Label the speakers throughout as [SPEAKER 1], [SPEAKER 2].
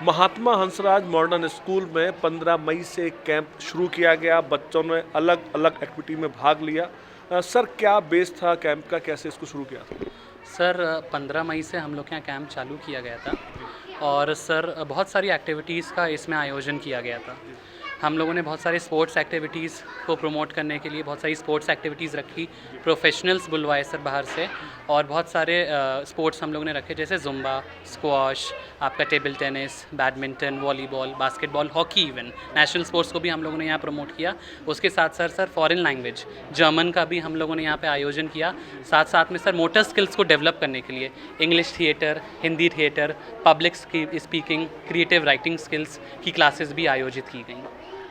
[SPEAKER 1] महात्मा Hansraj modern school में 15 मई से एक कैंप शुरू किया गया। बच्चों ने अलग अलग एक्टिविटी में भाग लिया। सर, क्या बेस था कैंप का, कैसे इसको शुरू किया था?
[SPEAKER 2] सर 15 मई से हम लोग के यहाँ कैंप चालू किया गया था और सर बहुत सारी एक्टिविटीज़ का इसमें आयोजन किया गया था। हम लोगों ने बहुत सारी स्पोर्ट्स एक्टिविटीज़ को प्रमोट करने के लिए बहुत सारी स्पोर्ट्स एक्टिविटीज़ रखी, प्रोफेशनल्स बुलवाए सर बाहर से, और बहुत सारे स्पोर्ट्स हम लोगों ने रखे जैसे जुम्बा, स्क्वॉश, आपका table tennis, badminton, volleyball, basketball, hockey, even national sports को भी हम लोगों ने यहाँ प्रमोट किया। उसके साथ सर फॉरेन लैंग्वेज जर्मन का भी हम लोगों ने यहाँ पे आयोजन किया। साथ साथ में सर मोटर स्किल्स को डेवलप करने के लिए English theatre, Hindi theatre, public speaking, creative writing skills की क्लासेस भी आयोजित की गई।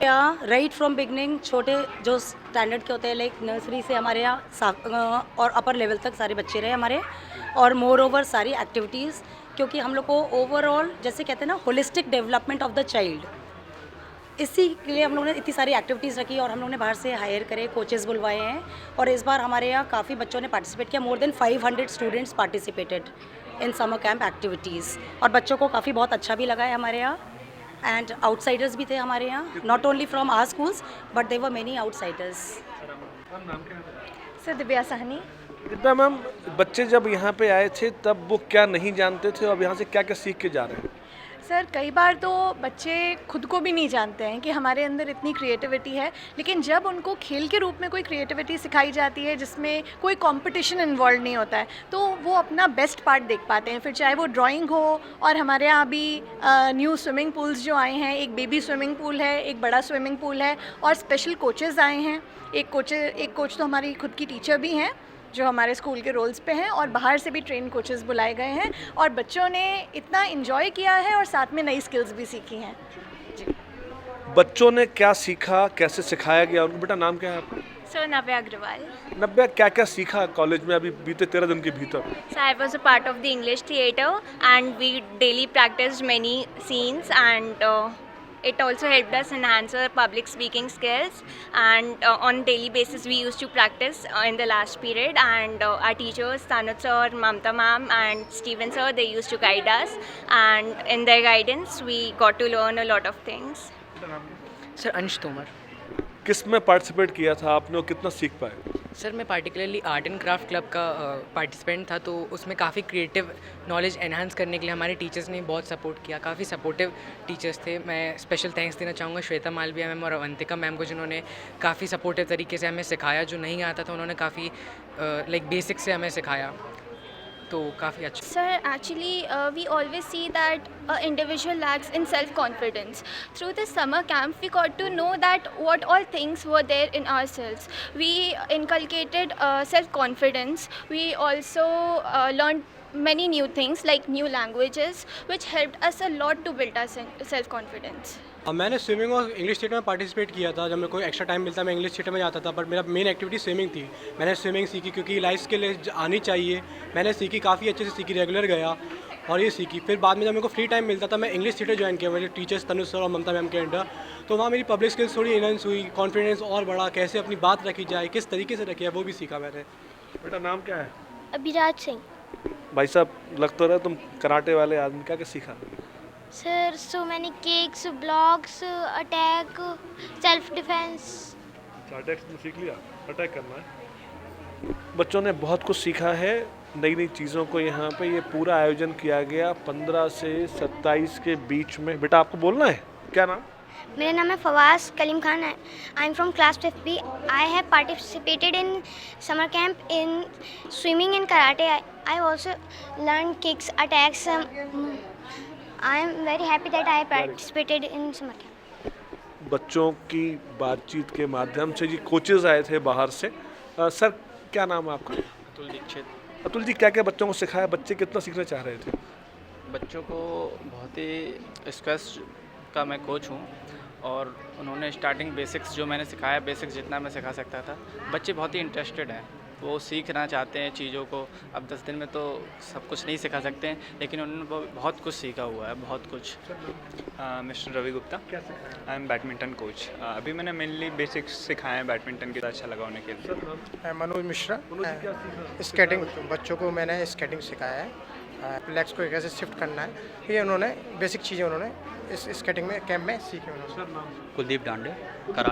[SPEAKER 3] यहाँ राइट फ्रॉम बिगनिंग छोटे जो स्टैंडर्ड के होते हैं, लाइक नर्सरी से हमारे यहाँ और अपर लेवल तक सारे बच्चे रहे हमारे, और मोर ओवर सारी एक्टिविटीज़, क्योंकि हम लोग को ओवरऑल जैसे कहते हैं ना holistic development of the child, इसी के लिए हम लोगों ने इतनी सारी एक्टिविटीज़ रखी और हम लोगों ने बाहर से हायर करे, कोचेस बुलवाए हैं। और इस बार हमारे यहाँ काफ़ी बच्चों ने पार्टिसिपेट किया। More than 500 students participated in summer camp activities, और बच्चों को काफ़ी बहुत अच्छा भी लगा है हमारे यहाँ। एंड आउटसाइडर्स भी थे हमारे यहाँ, not only from our schools but there were many outsiders.
[SPEAKER 4] Sir Divya Sahni.
[SPEAKER 1] Divya ma'am, बच्चे जब यहाँ पे आए थे तब वो क्या नहीं जानते थे और यहाँ से क्या क्या सीख के जा रहे हैं?
[SPEAKER 4] सर कई बार तो बच्चे खुद को भी नहीं जानते हैं कि हमारे अंदर इतनी क्रिएटिविटी है, लेकिन जब उनको खेल के रूप में कोई क्रिएटिविटी सिखाई जाती है जिसमें कोई कंपटीशन इन्वॉल्व नहीं होता है, तो वो अपना बेस्ट पार्ट देख पाते हैं। फिर चाहे वो ड्राइंग हो, और हमारे यहाँ अभी न्यू स्विमिंग पूल्स जो आए हैं, एक बेबी स्विमिंग पूल है, एक बड़ा स्विमिंग पूल है, और स्पेशल कोचेज़ आए हैं। एक कोच तो हमारी खुद की टीचर भी हैं जो हमारे स्कूल के रोल्स पे हैं, और बाहर से भी ट्रेन कोचेस बुलाए गए हैं, और बच्चों ने इतना एंजॉय किया है और साथ में नई स्किल्स भी सीखी हैं। जी।
[SPEAKER 1] बच्चों ने क्या सीखा, कैसे सिखाया गया उनको? बेटा नाम क्या है आपका?
[SPEAKER 5] सर नव्या अग्रवाल।
[SPEAKER 1] नव्या, क्या क्या सीखा कॉलेज में अभी बीते 13 दिन के भीतर?
[SPEAKER 5] So I was a part of the English theatre and we daily practiced many scenes, and it also helped us enhance our public speaking skills, and on daily basis we used to practice in the last period, and our teachers Tanut sir, Mamta ma'am and Steven sir, they used to guide us, and in their guidance we got to learn a lot of things.
[SPEAKER 6] Sir अंश तोमर।
[SPEAKER 1] किस में participate किया था आपने और कितना सीख पाए?
[SPEAKER 6] सर मैं particularly art and craft club का पार्टिसिपेंट था, तो उसमें काफ़ी क्रिएटिव नॉलेज एनहांस करने के लिए हमारे टीचर्स ने बहुत सपोर्ट किया। काफ़ी सपोर्टिव टीचर्स थे। मैं स्पेशल थैंक्स देना चाहूँगा श्वेता मालविया मैम और अवंतिका मैम को, जिन्होंने काफ़ी सपोर्टिव तरीके से हमें सिखाया। जो नहीं आता था उन्होंने काफ़ी बेसिक से हमें सिखाया, तो काफ़ी अच्छा।
[SPEAKER 7] Sir, actually, we always see that an individual lacks in self-confidence. Through this summer camp, we got to know that what all things were there in ourselves. We inculcated self-confidence. We also learned many new things like new languages, which helped us a lot to build our self-confidence.
[SPEAKER 8] मैंने swimming और English theatre में participate किया था। जब मेरे को extra time मिलता मैं इंग्लिश थिएटर में जाता था, बट मेरा मेन एक्टिविटी स्विमिंग थी। मैंने स्विमिंग सीखी क्योंकि लाइफ के लिए आनी चाहिए। मैंने सीखी, काफ़ी अच्छे से सीखी, रेगुलर गया और ये सीखी। फिर बाद में जब मेरे को फ्री टाइम मिलता था मैं इंग्लिश थिएटर ज्वाइन किया, मेरे टीचर्स तनुज सर और ममता मैम के अंडर। तो वहाँ मेरी पब्लिक स्किल्स थोड़ी इनहेंस हुई, कॉन्फिडेंस और बढ़ा, कैसे अपनी बात रखी जाए, किस तरीके से रखी है, वो भी सीखा मैंने।
[SPEAKER 1] बेटा नाम क्या है?
[SPEAKER 7] अभिराज सिंह।
[SPEAKER 1] भाई साहब, लग तो रहा तुम कराटे वाले आदमी। क्या क्या सीखा?
[SPEAKER 7] Sir, so many kicks, blocks, attack, self-defense.
[SPEAKER 1] Attack तो सीख लिया, अटैक करना है। बच्चों ने बहुत कुछ सीखा है, नई नई चीज़ों को। यहाँ पे ये पूरा आयोजन किया गया 15 से 27 के बीच में। बेटा आपको बोलना है, क्या नाम?
[SPEAKER 7] मेरा नाम है फवाज कलीम खान है। I am from class 5B. I have participated in summer camp in swimming and karate. I also learn kicks, attacks. I am very happy that I participated in summer camp.
[SPEAKER 1] बच्चों की बातचीत के माध्यम से जी कोचेज आए थे बाहर से। सर क्या नाम है आपका?
[SPEAKER 9] अतुल दीक्षित।
[SPEAKER 1] अतुल जी, क्या क्या बच्चों को सिखाया? बच्चे कितना सीखना चाह रहे थे?
[SPEAKER 9] बच्चों को बहुत ही स्क्वैश का मैं कोच हूँ, और उन्होंने स्टार्टिंग बेसिक्स जो मैंने सिखाया, बेसिक्स जितना मैं सिखा सकता था, बच्चे बहुत ही इंटरेस्टेड हैं, वो सीखना चाहते हैं चीज़ों को। अब 10 दिन में तो सब कुछ नहीं सिखा सकते हैं, लेकिन उन्होंने बहुत कुछ सीखा हुआ है, बहुत कुछ।
[SPEAKER 10] Mister Ravi Gupta, I am badminton coach. अभी मैंने मेनली बेसिक्स सिखाए हैं बैडमिंटन के, अच्छा लगा उन्हें के लिए।
[SPEAKER 8] मनोज मिश्रा, स्केटिंग। बच्चों को मैंने स्केटिंग सिखाया है
[SPEAKER 11] लेग्स को कैसे शिफ्ट करना है, ये उन्होंने बेसिक चीज़ें उन्होंने इस स्केटिंग में कैंप में सीखी उन्होंने।
[SPEAKER 12] कुलदीप डांडे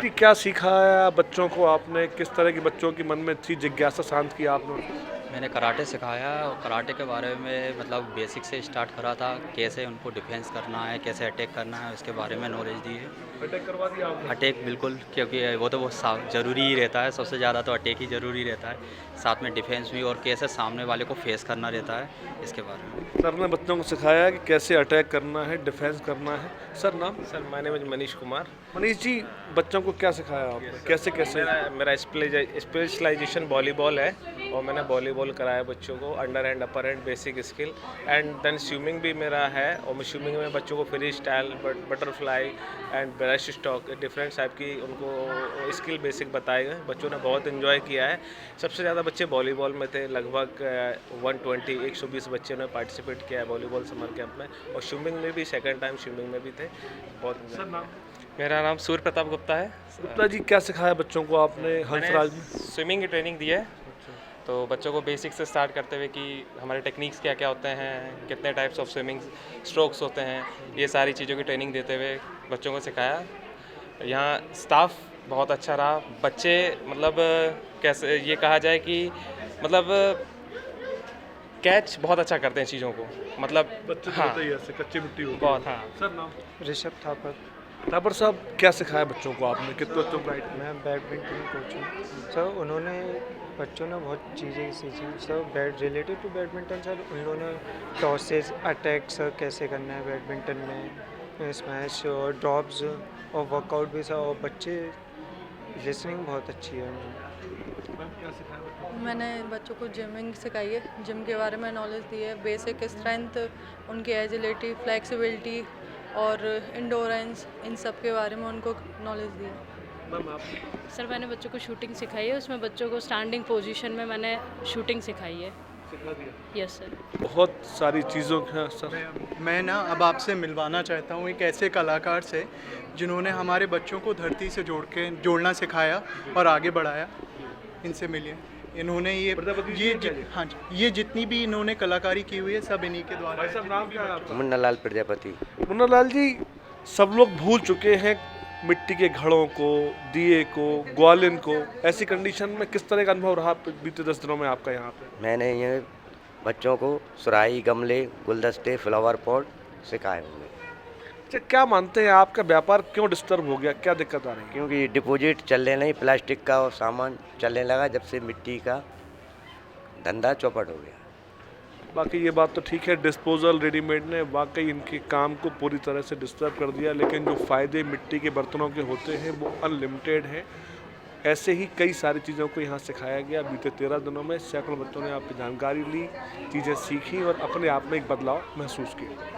[SPEAKER 1] कि क्या सिखाया बच्चों को आपने, किस तरह की बच्चों की मन में थी जिज्ञासा शांत किया आपने?
[SPEAKER 12] मैंने कराटे सिखाया और कराटे के बारे में मतलब बेसिक से स्टार्ट करा था, कैसे उनको डिफेंस करना है, कैसे अटैक करना है, उसके बारे में नॉलेज दी है।
[SPEAKER 1] अटैक करवा दिया आपने?
[SPEAKER 12] अटैक बिल्कुल, क्योंकि वो तो ज़रूरी ही रहता है, सबसे ज़्यादा तो अटैक ही ज़रूरी रहता है, साथ में डिफेंस भी और कैसे सामने वाले को फेस करना रहता है, इसके बारे में।
[SPEAKER 1] सर ने बच्चों को सिखाया कि कैसे अटैक करना है, डिफेंस करना है। सर नाम?
[SPEAKER 13] Sir my name is Manish Kumar.
[SPEAKER 1] Manish ji, बच्चों को क्या सिखाया आपने, कैसे कैसे?
[SPEAKER 13] मेरा स्पेशलाइजेशन वॉलीबॉल है और मैंने वॉलीबॉल कराया बच्चों को, under and upper and basic skill, and then swimming भी मेरा है और मैं स्विमिंग में बच्चों को freestyle, butterfly and breaststroke, different type की उनको स्किल बेसिक बताए गए। बच्चों ने बहुत इन्जॉय किया है। सबसे ज़्यादा बच्चे वॉलीबॉल में थे, लगभग 120 बच्चों ने पार्टिसिपेट किया है वॉलीबॉल समर कैंप में, और स्विमिंग में भी सेकंड टाइम स्विमिंग में भी थे। बहुत।
[SPEAKER 1] सर नाम?
[SPEAKER 14] मेरा नाम सूर्य प्रताप गुप्ता है।
[SPEAKER 1] गुप्ता जी, क्या सिखाया बच्चों को आपने हंसराज में?
[SPEAKER 14] स्विमिंग की ट्रेनिंग दी है, तो बच्चों को बेसिक से स्टार्ट करते हुए कि हमारे टेक्निक्स क्या क्या होते हैं, कितने टाइप्स ऑफ स्विमिंग स्ट्रोक्स होते हैं, ये सारी चीज़ों की ट्रेनिंग देते हुए बच्चों को सिखाया। यहाँ स्टाफ बहुत अच्छा रहा, बच्चे मतलब कैसे ये कहा जाए कि मतलब कैच बहुत अच्छा करते हैं चीज़ों को, मतलब
[SPEAKER 1] बच्चे
[SPEAKER 14] हाँ
[SPEAKER 1] ऐसे कच्ची मिट्टी होती है।
[SPEAKER 14] बहुत। हाँ
[SPEAKER 1] सर नाम?
[SPEAKER 11] ऋषभ थापर।
[SPEAKER 1] थापर साहब, क्या सिखाया बच्चों को आपने, कितने बच्चों को?
[SPEAKER 11] मैं बैडमिंटन कोच हूँ सर। उन्होंने बच्चों ने बहुत चीज़ें सीखी sir related to badminton sir. उन्होंने टॉसेस, अटैक सर कैसे करना है बैडमिंटन में, स्मैश और ड्रॉप्स और वर्कआउट भी सर, और बच्चे लिसनिंग बहुत अच्छी है उनकी।
[SPEAKER 15] मैंने बच्चों को जिमिंग सिखाई है, जिम के बारे में नॉलेज दी है, बेसिक स्ट्रेंथ, उनकी एजिलिटी, फ्लेक्सिबिलिटी और इंडोरेंस, इन सब के बारे में उनको नॉलेज दी है।
[SPEAKER 16] सर मैंने बच्चों को शूटिंग सिखाई है, उसमें बच्चों को स्टैंडिंग पोजीशन में मैंने शूटिंग सिखाई है।
[SPEAKER 1] सिखा दिया?
[SPEAKER 16] Yes sir.
[SPEAKER 1] बहुत सारी चीज़ों का सर।
[SPEAKER 17] मैं ना अब आपसे मिलवाना चाहता हूँ एक ऐसे कलाकार से जिन्होंने हमारे बच्चों को धरती से जोड़ना सिखाया और आगे बढ़ाया। इनसे मिलिए। इन्होंने हाँ जी, ये जितनी भी इन्होंने कलाकारी की हुई है सब इन्हीं के द्वारा।
[SPEAKER 1] भाई साहब, नाम क्या है आपका?
[SPEAKER 18] मुन्ना लाल प्रजापति।
[SPEAKER 1] मुन्ना लाल जी, सब लोग भूल चुके हैं मिट्टी के घड़ों को, दिए को, ग्वालिन को। ऐसी कंडीशन में किस तरह का अनुभव रहा बीते 10 दिनों में आपका यहाँ पे?
[SPEAKER 18] मैंने ये बच्चों को सुराही, गमले, गुलदस्ते, फ्लावर पॉट सिखाए होंगे।
[SPEAKER 1] अच्छा, क्या मानते हैं आपका व्यापार क्यों डिस्टर्ब हो गया, क्या दिक्कत आ रही है?
[SPEAKER 18] क्योंकि डिपॉजिट चलने नहीं, प्लास्टिक का और सामान चलने लगा जब से मिट्टी का धंधा चौपट हो गया।
[SPEAKER 1] बाकी ये बात तो ठीक है, डिस्पोजल रेडीमेड ने वाकई इनके काम को पूरी तरह से डिस्टर्ब कर दिया, लेकिन जो फ़ायदे मिट्टी के बर्तनों के होते हैं वो अनलिमिटेड हैं। ऐसे ही कई सारी चीज़ों को यहाँ सिखाया गया। बीते 13 दिनों में सैकड़ों बच्चों ने आपकी जानकारी ली, चीज़ें सीखी और अपने आप में एक बदलाव महसूस किया।